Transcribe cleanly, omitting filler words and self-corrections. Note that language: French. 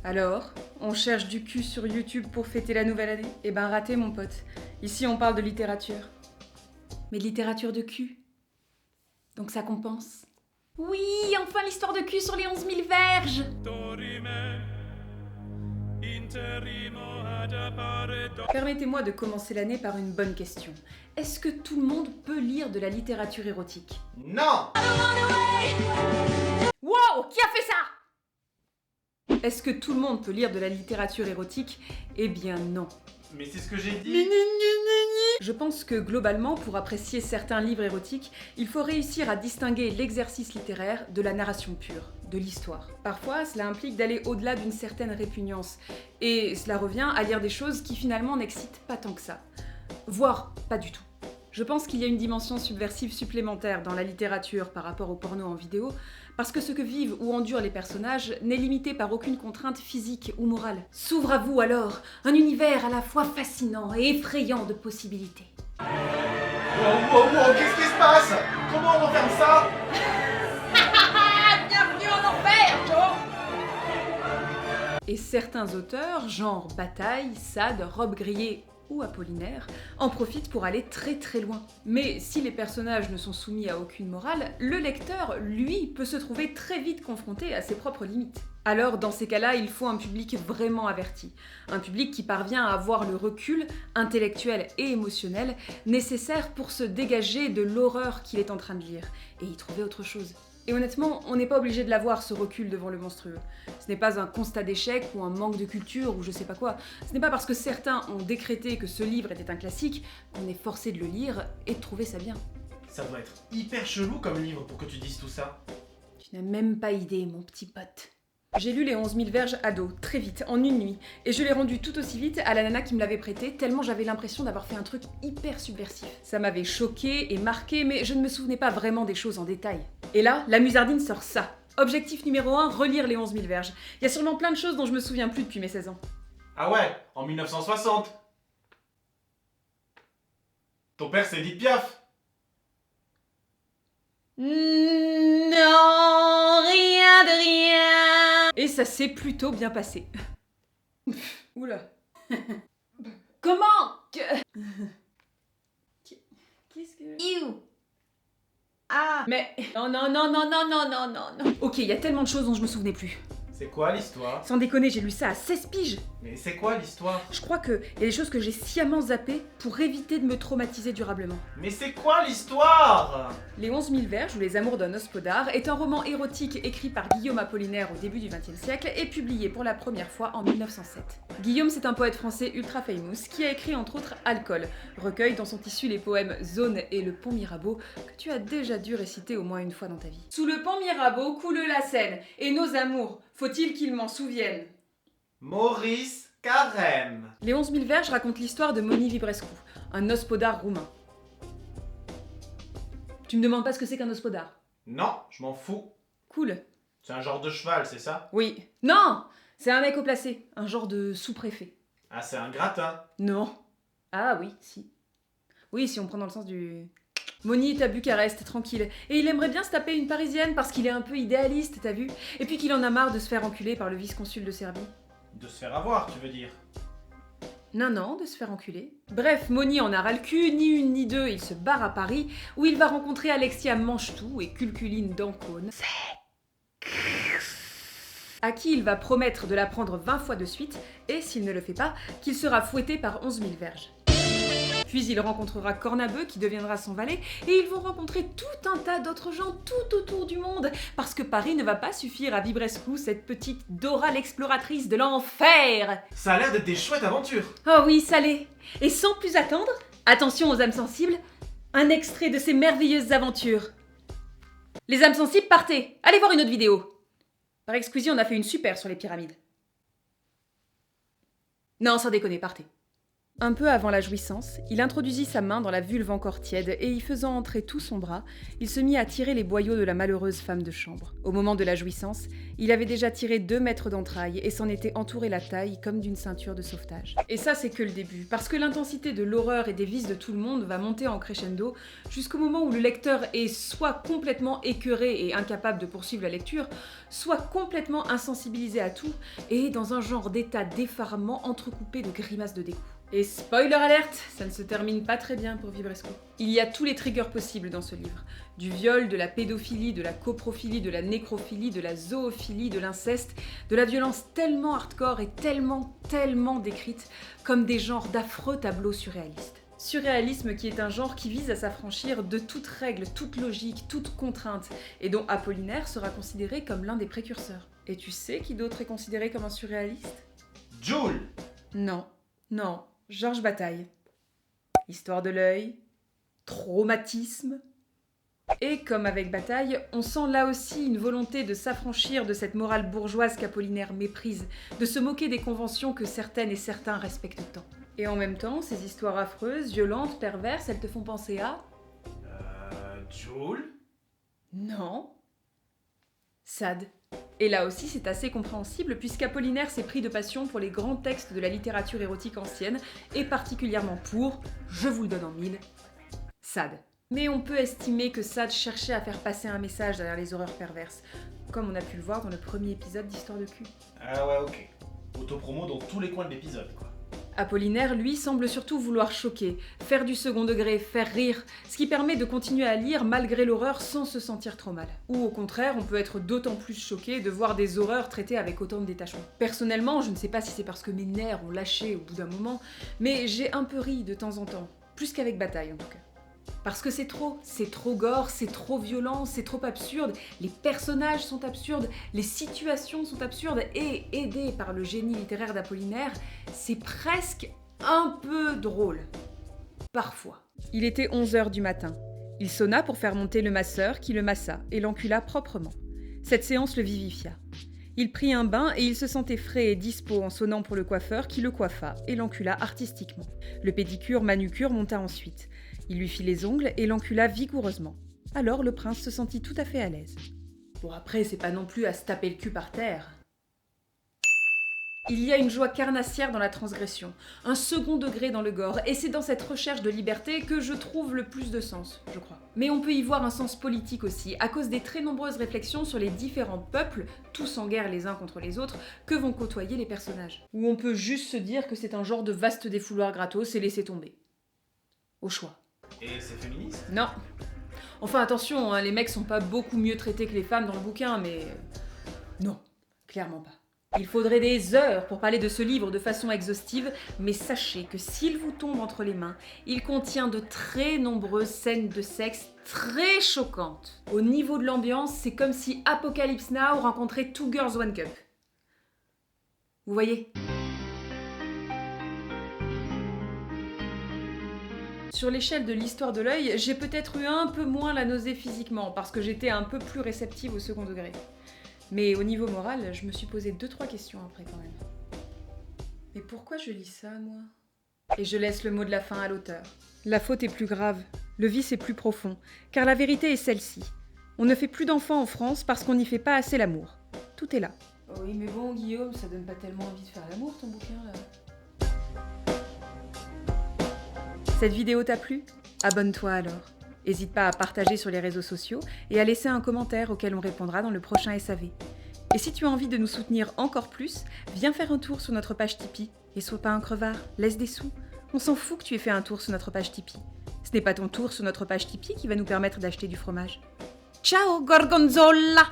Alors, on cherche du cul sur YouTube pour fêter la nouvelle année? Eh ben raté mon pote. Ici on parle de littérature. Mais de littérature de cul. Donc ça compense. Oui, enfin l'histoire de cul sur les 11 000 verges. Permettez-moi de commencer l'année par une bonne question. Est-ce que tout le monde peut lire de la littérature érotique? Non! Wow, qui a fait ça? Est-ce que tout le monde peut lire de la littérature érotique? Eh bien non. Mais c'est ce que j'ai dit! Je pense que globalement, pour apprécier certains livres érotiques, il faut réussir à distinguer l'exercice littéraire de la narration pure, de l'histoire. Parfois, cela implique d'aller au-delà d'une certaine répugnance, et cela revient à lire des choses qui finalement n'excitent pas tant que ça. Voire pas du tout. Je pense qu'il y a une dimension subversive supplémentaire dans la littérature par rapport au porno en vidéo, parce que ce que vivent ou endurent les personnages n'est limité par aucune contrainte physique ou morale. S'ouvre à vous alors un univers à la fois fascinant et effrayant de possibilités. Wow, qu'est-ce qui se passe? Comment on referme ça? Bienvenue en enfer, Joe! Et certains auteurs, genre Bataille, Sade, Robe Grillée ou Apollinaire, en profitent pour aller très très loin. Mais si les personnages ne sont soumis à aucune morale, le lecteur, lui, peut se trouver très vite confronté à ses propres limites. Alors, dans ces cas-là, il faut un public vraiment averti. Un public qui parvient à avoir le recul, intellectuel et émotionnel, nécessaire pour se dégager de l'horreur qu'il est en train de lire, et y trouver autre chose. Et honnêtement, on n'est pas obligé de l'avoir, ce recul devant le monstrueux. Ce n'est pas un constat d'échec ou un manque de culture ou je sais pas quoi. Ce n'est pas parce que certains ont décrété que ce livre était un classique qu'on est forcé de le lire et de trouver ça bien. Ça doit être hyper chelou comme livre pour que tu dises tout ça. Tu n'as même pas idée, mon petit pote. J'ai lu les 11 000 verges à dos, très vite, en une nuit, et je l'ai rendu tout aussi vite à la nana qui me l'avait prêté, tellement j'avais l'impression d'avoir fait un truc hyper subversif. Ça m'avait choqué et marqué, mais je ne me souvenais pas vraiment des choses en détail. Et là, la musardine sort ça. Objectif numéro 1, relire les 11 000 verges. Il y a sûrement plein de choses dont je me souviens plus depuis mes 16 ans. Ah ouais, en 1960. Ton père c'est Edith Piaf. Non, rien de rien. Et ça s'est plutôt bien passé. Oula. Comment que... Qu'est-ce que... Iou. Ah. Mais... Non. Ok, il y a tellement de choses dont je me souvenais plus. C'est quoi l'histoire? Sans déconner, j'ai lu ça à 16 piges. Mais c'est quoi l'histoire? Je crois qu'il y a des choses que j'ai sciemment zappées pour éviter de me traumatiser durablement. Mais c'est quoi l'histoire? Les 11 000 verges ou Les Amours d'un hospodar est un roman érotique écrit par Guillaume Apollinaire au début du XXe siècle et publié pour la première fois en 1907. Guillaume, c'est un poète français ultra famous qui a écrit entre autres Alcool, recueil dont sont issus les poèmes Zone et Le Pont Mirabeau que tu as déjà dû réciter au moins une fois dans ta vie. Sous le pont Mirabeau coule la Seine et nos amours, faut-il qu'ils m'en souviennent? Maurice Carême. Les 11 000 verges racontent l'histoire de Moni Vibrescu, un hospodar roumain. Tu me demandes pas ce que c'est qu'un hospodar? Non, je m'en fous. Cool. C'est un genre de cheval, c'est ça? Oui. Non! C'est un mec au placé, un genre de sous-préfet. Ah, c'est un gratin. Non. Ah oui, si. Oui, si on prend dans le sens du... Moni est à Bucarest, tranquille, et il aimerait bien se taper une parisienne parce qu'il est un peu idéaliste, t'as vu? Et puis qu'il en a marre de se faire enculer par le vice-consul de Serbie. De se faire avoir, tu veux dire? Non, de se faire enculer. Bref, Moni en a ras le cul, ni une ni deux, il se barre à Paris, où il va rencontrer Alexia Manchetout et Culculine d'Ancône, à qui il va promettre de la prendre 20 fois de suite, et s'il ne le fait pas, qu'il sera fouetté par 11 000 verges. Puis il rencontrera Cornabeu qui deviendra son valet, et ils vont rencontrer tout un tas d'autres gens tout autour du monde, parce que Paris ne va pas suffire à Vibrescu, cette petite Dora l'exploratrice de l'enfer. Ça a l'air d'être des chouettes aventures. Oh oui, ça l'est. Et sans plus attendre, attention aux âmes sensibles, un extrait de ces merveilleuses aventures. Les âmes sensibles, partez. Allez voir une autre vidéo. Par Exquisite, on a fait une super sur les pyramides. Non, sans déconner, partez. Un peu avant la jouissance, il introduisit sa main dans la vulve encore tiède et y faisant entrer tout son bras, il se mit à tirer les boyaux de la malheureuse femme de chambre. Au moment de la jouissance, il avait déjà tiré 2 mètres d'entrailles et s'en était entouré la taille comme d'une ceinture de sauvetage. Et ça, c'est que le début, parce que l'intensité de l'horreur et des vices de tout le monde va monter en crescendo jusqu'au moment où le lecteur est soit complètement écœuré et incapable de poursuivre la lecture, soit complètement insensibilisé à tout et dans un genre d'état d'effarement entrecoupé de grimaces de dégoût. Et spoiler alerte, ça ne se termine pas très bien pour Vibresco. Il y a tous les triggers possibles dans ce livre. Du viol, de la pédophilie, de la coprophilie, de la nécrophilie, de la zoophilie, de l'inceste, de la violence tellement hardcore et tellement décrite comme des genres d'affreux tableaux surréalistes. Surréalisme qui est un genre qui vise à s'affranchir de toute règle, toute logique, toute contrainte, et dont Apollinaire sera considéré comme l'un des précurseurs. Et tu sais qui d'autre est considéré comme un surréaliste ? Jules! Non, Georges Bataille. Histoire de l'œil, traumatisme. Et comme avec Bataille, on sent là aussi une volonté de s'affranchir de cette morale bourgeoise qu'Apollinaire méprise, de se moquer des conventions que certaines et certains respectent tant. Et en même temps, ces histoires affreuses, violentes, perverses, elles te font penser à... Jules? Non. Sade. Et là aussi, c'est assez compréhensible puisqu'Apollinaire s'est pris de passion pour les grands textes de la littérature érotique ancienne et particulièrement pour, je vous le donne en mille, Sade. Mais on peut estimer que Sade cherchait à faire passer un message derrière les horreurs perverses, comme on a pu le voir dans le premier épisode d'Histoire de cul. Ah ouais, ok. Autopromo dans tous les coins de l'épisode, quoi. Apollinaire, lui, semble surtout vouloir choquer, faire du second degré, faire rire, ce qui permet de continuer à lire malgré l'horreur sans se sentir trop mal. Ou au contraire, on peut être d'autant plus choqué de voir des horreurs traitées avec autant de détachement. Personnellement, je ne sais pas si c'est parce que mes nerfs ont lâché au bout d'un moment, mais j'ai un peu ri de temps en temps, plus qu'avec Bataille en tout cas. Parce que c'est trop gore, c'est trop violent, c'est trop absurde, les personnages sont absurdes, les situations sont absurdes, et aidé par le génie littéraire d'Apollinaire, c'est presque un peu drôle. Parfois. Il était 11h du matin. Il sonna pour faire monter le masseur qui le massa et l'encula proprement. Cette séance le vivifia. Il prit un bain et il se sentait frais et dispo en sonnant pour le coiffeur qui le coiffa et l'encula artistiquement. Le pédicure-manucure monta ensuite. Il lui fit les ongles et l'encula vigoureusement. Alors le prince se sentit tout à fait à l'aise. Bon après, c'est pas non plus à se taper le cul par terre. Il y a une joie carnassière dans la transgression, un second degré dans le gore, et c'est dans cette recherche de liberté que je trouve le plus de sens, je crois. Mais on peut y voir un sens politique aussi, à cause des très nombreuses réflexions sur les différents peuples, tous en guerre les uns contre les autres, que vont côtoyer les personnages. Ou on peut juste se dire que c'est un genre de vaste défouloir gratos et laisser tomber. Au choix. Et c'est féministe? Non. Enfin attention, hein, les mecs sont pas beaucoup mieux traités que les femmes dans le bouquin, mais... Non, clairement pas. Il faudrait des heures pour parler de ce livre de façon exhaustive, mais sachez que s'il vous tombe entre les mains, il contient de très nombreuses scènes de sexe très choquantes. Au niveau de l'ambiance, c'est comme si Apocalypse Now rencontrait Two Girls One Cup. Vous voyez ? Sur l'échelle de l'histoire de l'œil, j'ai peut-être eu un peu moins la nausée physiquement, parce que j'étais un peu plus réceptive au second degré. Mais au niveau moral, je me suis posé 2-3 questions après quand même. Mais pourquoi je lis ça, moi ? Et je laisse le mot de la fin à l'auteur. La faute est plus grave, le vice est plus profond, car la vérité est celle-ci. On ne fait plus d'enfants en France parce qu'on n'y fait pas assez l'amour. Tout est là. Oh oui, mais bon, Guillaume, ça donne pas tellement envie de faire l'amour, ton bouquin, là. Cette vidéo t'a plu ? Abonne-toi alors. N'hésite pas à partager sur les réseaux sociaux et à laisser un commentaire auquel on répondra dans le prochain SAV. Et si tu as envie de nous soutenir encore plus, viens faire un tour sur notre page Tipeee. Et sois pas un crevard, laisse des sous. On s'en fout que tu aies fait un tour sur notre page Tipeee. Ce n'est pas ton tour sur notre page Tipeee qui va nous permettre d'acheter du fromage. Ciao, Gorgonzola!